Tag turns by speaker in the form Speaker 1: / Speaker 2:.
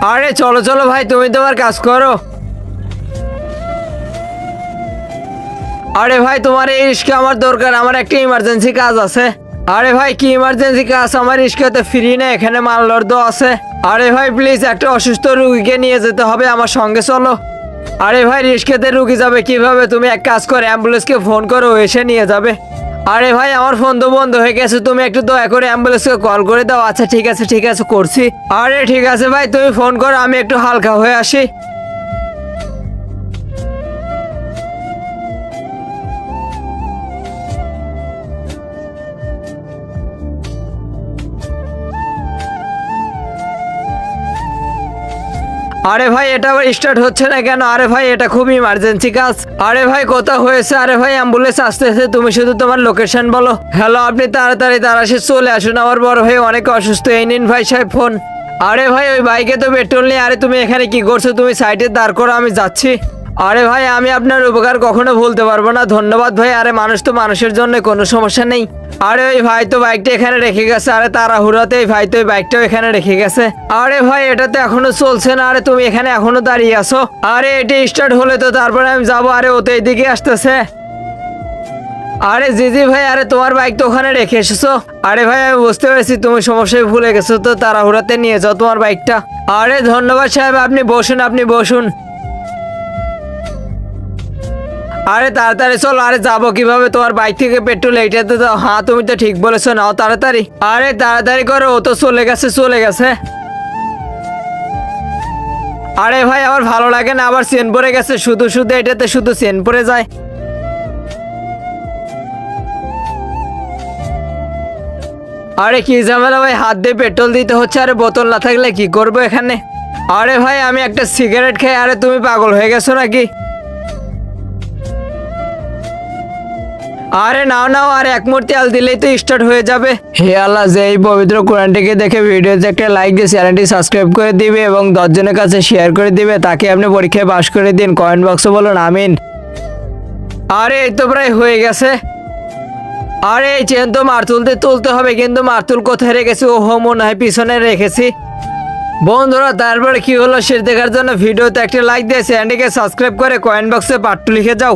Speaker 1: আরে চলো চলো ভাই, তুমি তোমার কাজ করো। আরে ভাই তোমার এই রিস্কা আমার দরকার, আমার একটা ইমার্জেন্সি কাজ আছে। আরে ভাই কি ইমার্জেন্সি কাজ? আমার রিস্কাতে ফ্রি না, এখানে মাল লর্দ আছে। আরে ভাই প্লিজ একটা অসুস্থ রুগীকে নিয়ে যেতে হবে, আমার সঙ্গে চলো। আরে ভাই রিস্কাতে রুগী যাবে কিভাবে? তুমি এক কাজ করো, অ্যাম্বুলেন্সকে ফোন করো, ও এসে নিয়ে যাবে। আরে ভাই আমার ফোন তো বন্ধ হয়ে গেছে, তুমি একটু দয়া করে অ্যাম্বুলেন্সকে কল করে দাও। আচ্ছা ঠিক আছে ঠিক আছে, করছি। আরে ঠিক আছে ভাই, তুমি ফোন করো, আমি একটু হালকা হয়ে আসি। আরে ভাই এটা আবার স্টার্ট হচ্ছে না কেন? আরে ভাই এটা খুব ইমার্জেন্সি কাজ। আরে ভাই কোথা হয়েছে? আরে ভাই অ্যাম্বুলেন্স আসতেছে, তুমি শুধু তোমার লোকেশন বলো। হ্যালো, আপনি তাড়াতাড়ি তাড়াতাড়ি চলে আসুন, আমার বড় ভাই অনেক অসুস্থ। এই নিন ভাই সাহেব ফোন। আরে ভাই ওই বাইকে তো পেট্রোল নেই। আরে তুমি এখানে কি করছো? তুমি সাইডে দাঁড় করো, আমি যাচ্ছি। আরে ভাই আমি আপনার উপকার কখনো ভুলতে পারবো না, ধন্যবাদ ভাই। আরে মানুষ তো মানুষের জন্য, কোনো সমস্যা নেই। আরে ওই ভাই তো বাইকটা এখানে রেখে গেছে। আরে তাড়াহুড়াতে এই ভাই তো এই বাইকটাও এখানে রেখে গেছে। আরে ভাই এটা তো এখনো চলছে না। আরে তুমি এখানে এখনো দাঁড়িয়ে আছো? আরে এটি স্টার্ট হলে তো তারপরে আমি যাবো। আরে ও তো এইদিকে আসতেছে। আরে জি জি ভাই, আরে তোমার বাইক তো ওখানে রেখে এসেছো। আরে ভাই আমি বুঝতে পেরেছি তুমি সমস্যায় ভুলে গেছো, তো তাড়াহুড়াতে নিয়ে যাও তোমার বাইকটা। আরে ধন্যবাদ সাহেব, আপনি বসুন আপনি বসুন। আরে তাড়াতাড়ি চলো। আরে যাবো কিভাবে? তোমার বাইক থেকে পেট্রোল এইটাতে দাও। হ্যাঁ তুমি তো ঠিক বলেছো, নাও তাড়াতাড়ি। আরে তাড়াতাড়ি করো, ও তো চলে গেছে চলে গেছে। আরে ভাই আমার ভালো লাগে না, আবার চেন পড়ে গেছে। শুধু শুধু এটাতে শুধু চেন পড়ে যায়। আরে কি ঝামেলা ভাই, হাত দিয়ে পেট্রোল দিতে হচ্ছে। আরে বোতল না থাকলে কি করবো এখানে? আরে ভাই আমি একটা সিগারেট খাই। আরে তুমি পাগল হয়ে গেছো নাকি? আরে নাও নাও, আর এক মুহূর্তে তেল দিলেই তো স্টার্ট হয়ে যাবে। হে আল্লাহ, যে এই পবিত্র কোরআনটিকে দেখে ভিডিওতে একটা লাইক দিয়ে চ্যানেলটি সাবস্ক্রাইব করে দিবে এবং 10 জনের কাছে শেয়ার করে দিবে, তাকে আপনি পরীক্ষায় পাশ করে দিন। কমেন্ট বক্সে বলুন আমিন। আরে এই তো প্রায় হয়ে গেছে। আরে এই চেন তো মারতুলতে তুলতে হবে, কিন্তু মারতুল কোথায় রেখেছি? ওহো মনে হয় পিছনে রেখেছি। বন্ধুরা তারপরে কি হলো সে দেখার জন্য ভিডিওতে একটা লাইক দিয়ে চ্যানেলটিকে সাবস্ক্রাইব করে কমেন্ট বক্সে পার্ট 2 লিখে যাও।